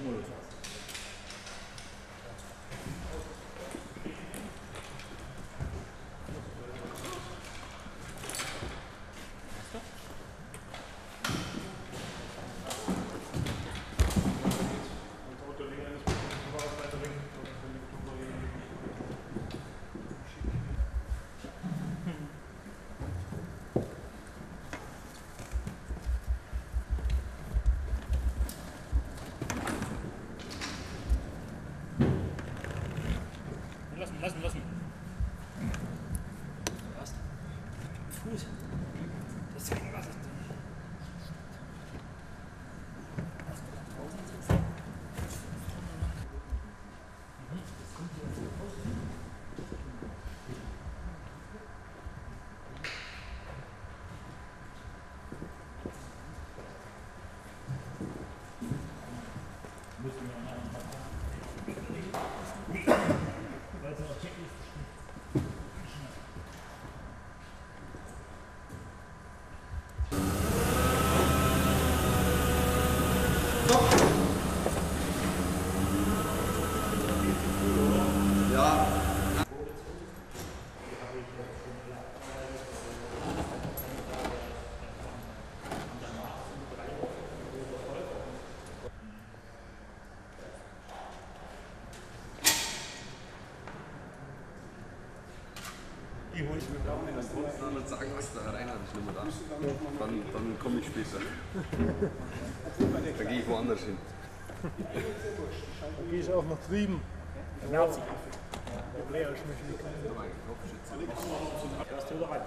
legen wir los. Lassen. Erst Fuß. Deswegen was ist denn? Ich will auch nicht sagen, was da rein ist, nicht mehr da. Dann komme ich später. Dann gehe ich woanders hin. Dann gehe ich auch nach drüben. Merci. Leer ist mich nicht. Hörst du wieder rein?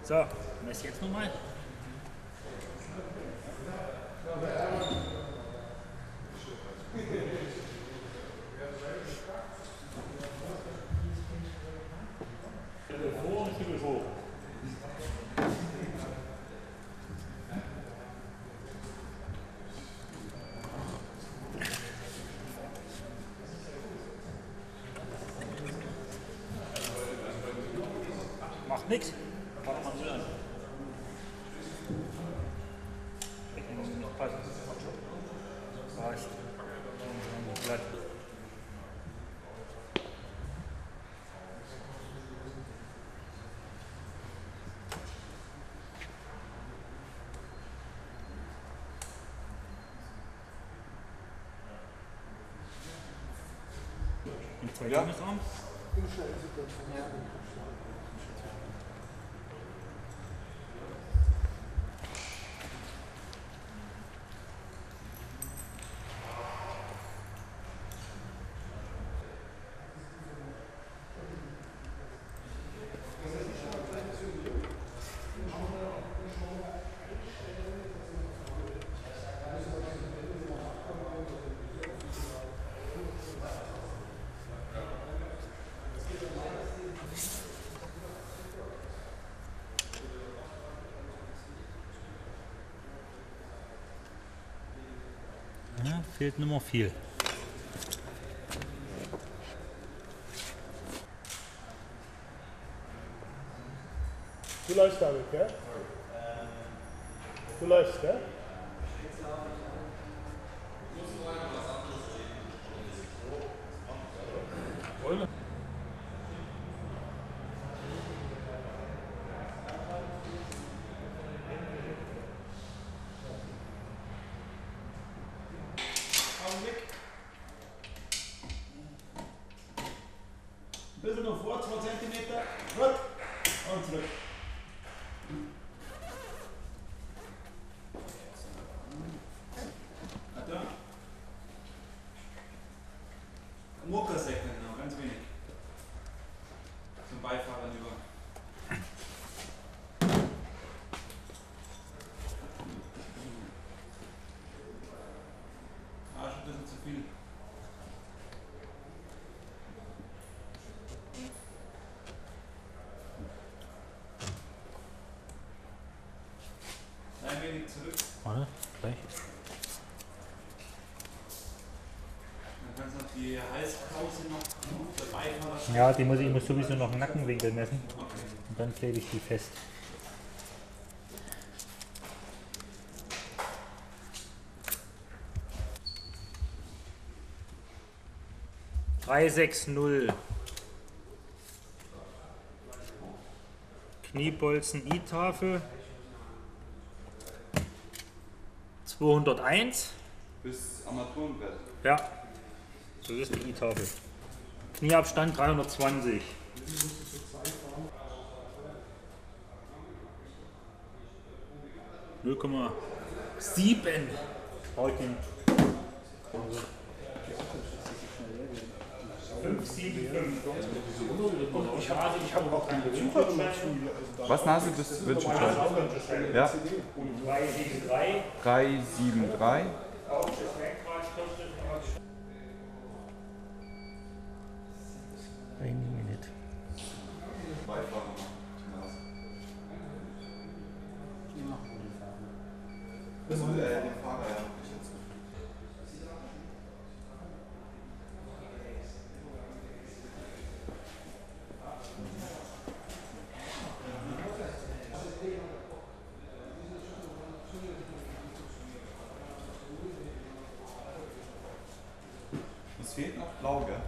So, mess jetzt nochmal. Vor und Stückel hoch. Macht nichts. Kann man so an. Ich nehme es noch passen. Reicht. Glatt. Und zwei Raum. Ja, fehlt nur noch viel. Du läufst damit, gell? Du läufst, gell? Ein bisschen noch vor, 2 cm, gut, und zurück. Da. Mokka-Säckchen noch, ganz wenig. Warte, gleich. Dann kannst du noch die Halspause noch dabei machen. Ja, ich muss sowieso noch einen Nackenwinkel messen. Und dann klebe ich die fest. ...360. Kniebolzen I-Tafel. 201. Bis Armaturenbrett. Ja, das ist die I-Tafel. Knieabstand 320. ...0,7. Haut den 575. Ich habe auch keine Zugfahrtschein. Was hast du das Wünschenschein? Ja. 373. 373. Auch das Lenkrad kostet eine Minute. Das ist der Fahrer, ja. Es fehlt noch blau, gell?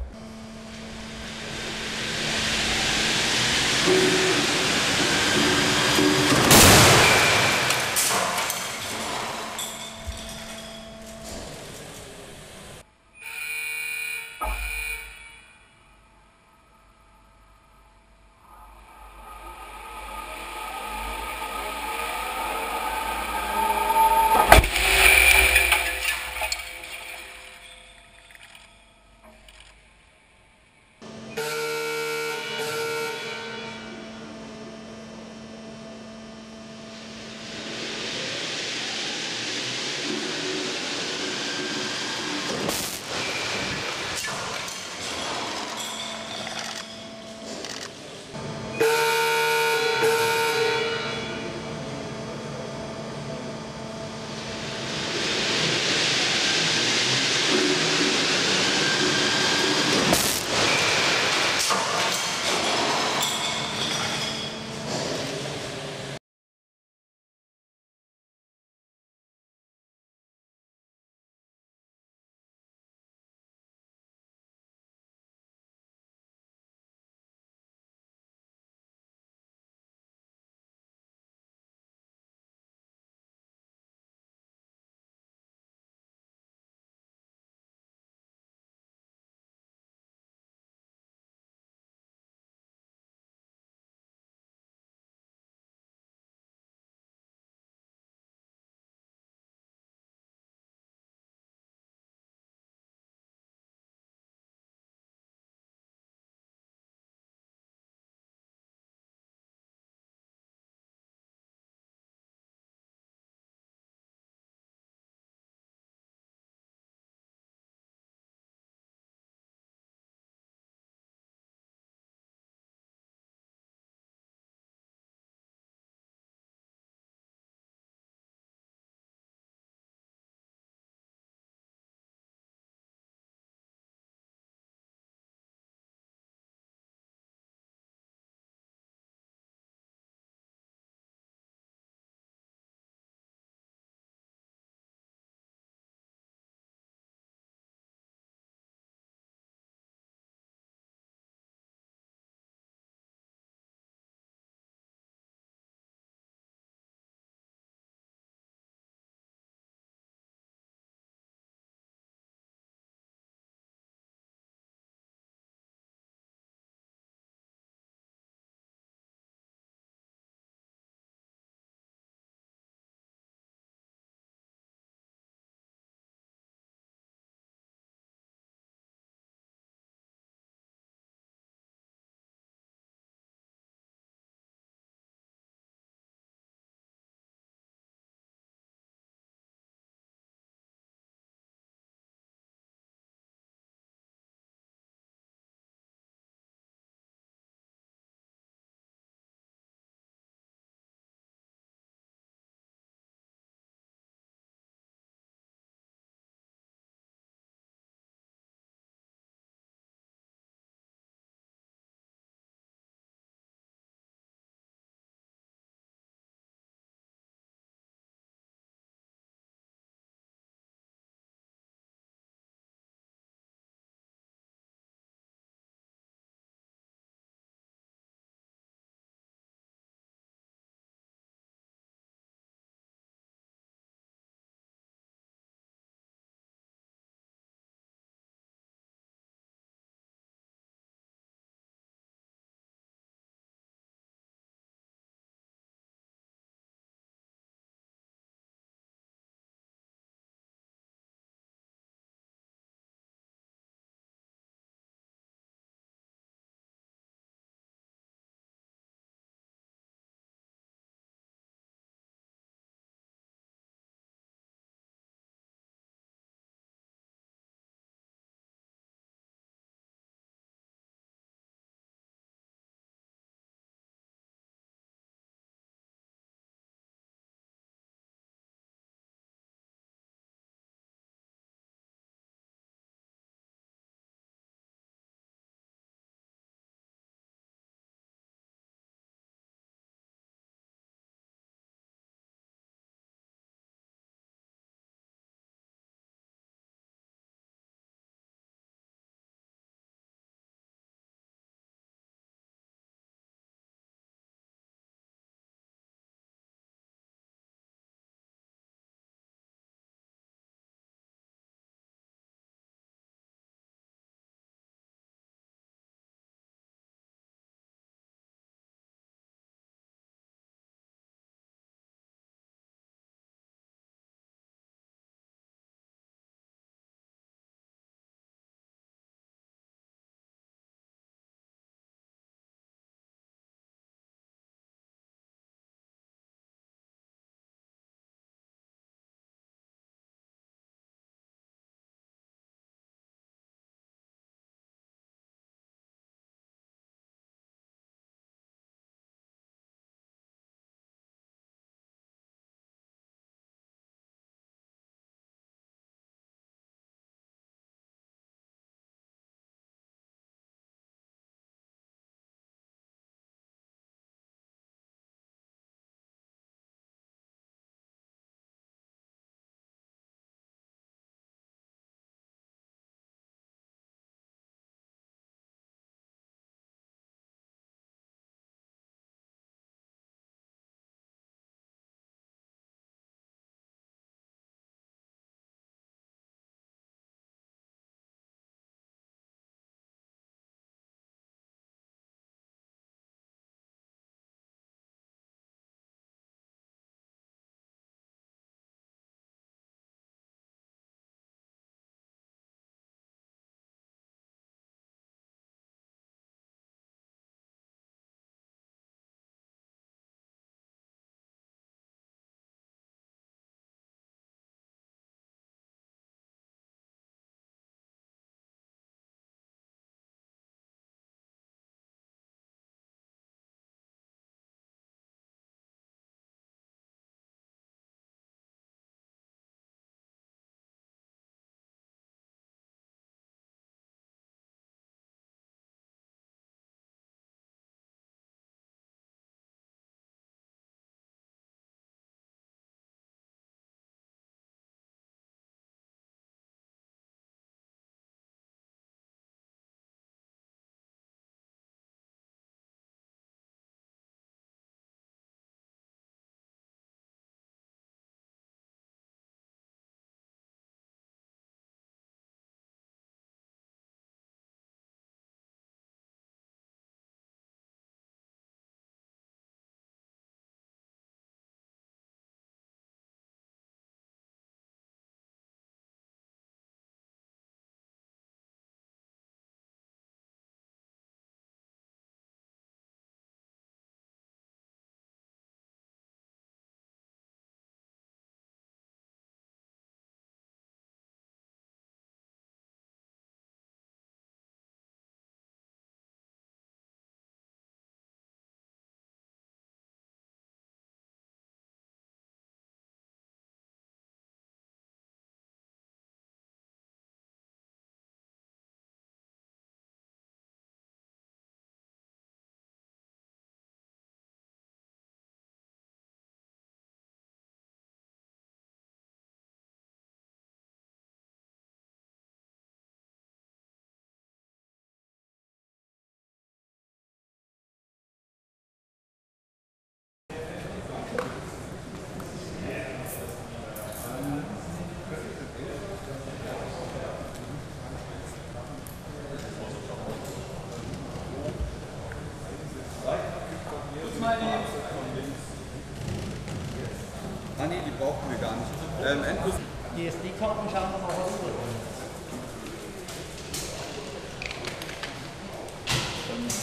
Endlos. Die SD-Karten schauen wir mal was durch.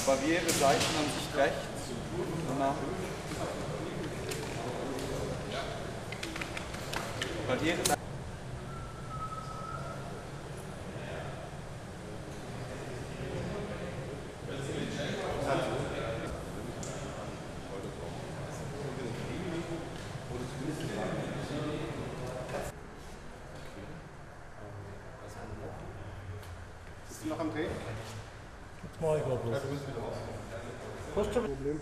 Barriere Seitenansicht rechts. Danach. Barriere Bist du noch am Drehen? Jetzt mache ich mal bloß. Hast du Problem.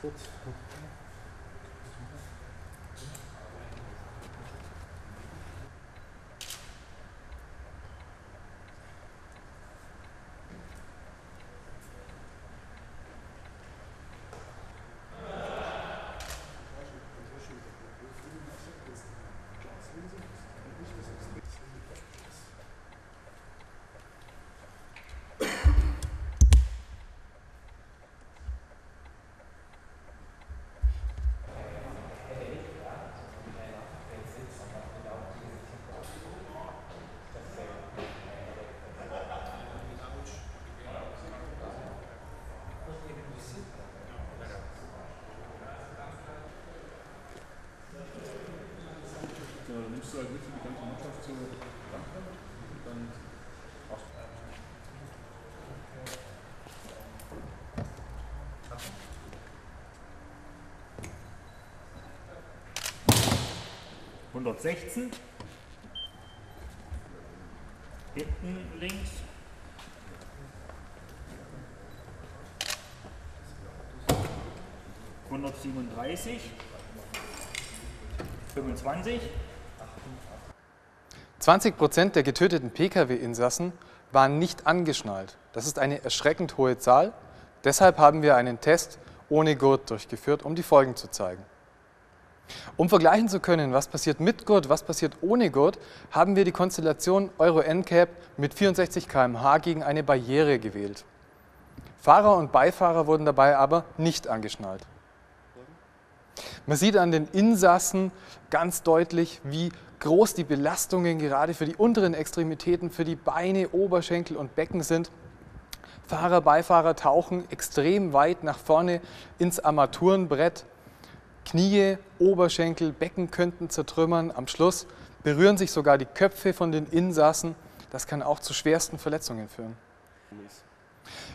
Gut. 116. Hinten links. ...137, 25. 20% der getöteten Pkw-Insassen waren nicht angeschnallt. Das ist eine erschreckend hohe Zahl. Deshalb haben wir einen Test ohne Gurt durchgeführt, um die Folgen zu zeigen. Um vergleichen zu können, was passiert mit Gurt, was passiert ohne Gurt, haben wir die Konstellation Euro NCAP mit 64 km/h gegen eine Barriere gewählt. Fahrer und Beifahrer wurden dabei aber nicht angeschnallt. Man sieht an den Insassen ganz deutlich, wie groß die Belastungen gerade für die unteren Extremitäten, für die Beine, Oberschenkel und Becken sind. Fahrer, Beifahrer tauchen extrem weit nach vorne ins Armaturenbrett. Knie, Oberschenkel, Becken könnten zertrümmern. Am Schluss berühren sich sogar die Köpfe von den Insassen. Das kann auch zu schwersten Verletzungen führen.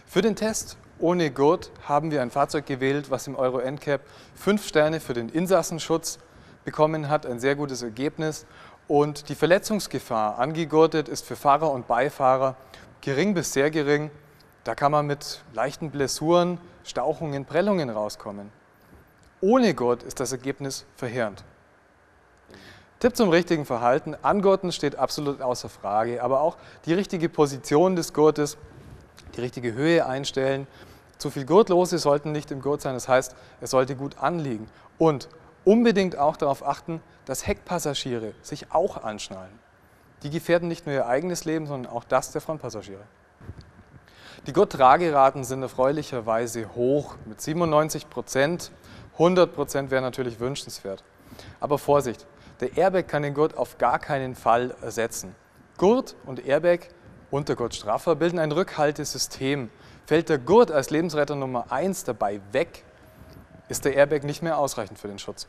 Für den Test ohne Gurt haben wir ein Fahrzeug gewählt, was im Euro NCAP 5 Sterne für den Insassenschutz bekommen hat, ein sehr gutes Ergebnis. Und die Verletzungsgefahr angegurtet ist für Fahrer und Beifahrer gering bis sehr gering. Da kann man mit leichten Blessuren, Stauchungen, Prellungen rauskommen. Ohne Gurt ist das Ergebnis verheerend. Tipp zum richtigen Verhalten: Angurten steht absolut außer Frage, aber auch die richtige Position des Gurtes, die richtige Höhe einstellen. Zu viel Gurtlose sollten nicht im Gurt sein, das heißt, es sollte gut anliegen. Und unbedingt auch darauf achten, dass Heckpassagiere sich auch anschnallen. Die gefährden nicht nur ihr eigenes Leben, sondern auch das der Frontpassagiere. Die Gurttrageraten sind erfreulicherweise hoch mit 97%. 100% wäre natürlich wünschenswert. Aber Vorsicht, der Airbag kann den Gurt auf gar keinen Fall ersetzen. Gurt und Airbag, Untergurtstraffer, bilden ein Rückhaltesystem. Fällt der Gurt als Lebensretter Nummer 1 dabei weg, ist der Airbag nicht mehr ausreichend für den Schutz.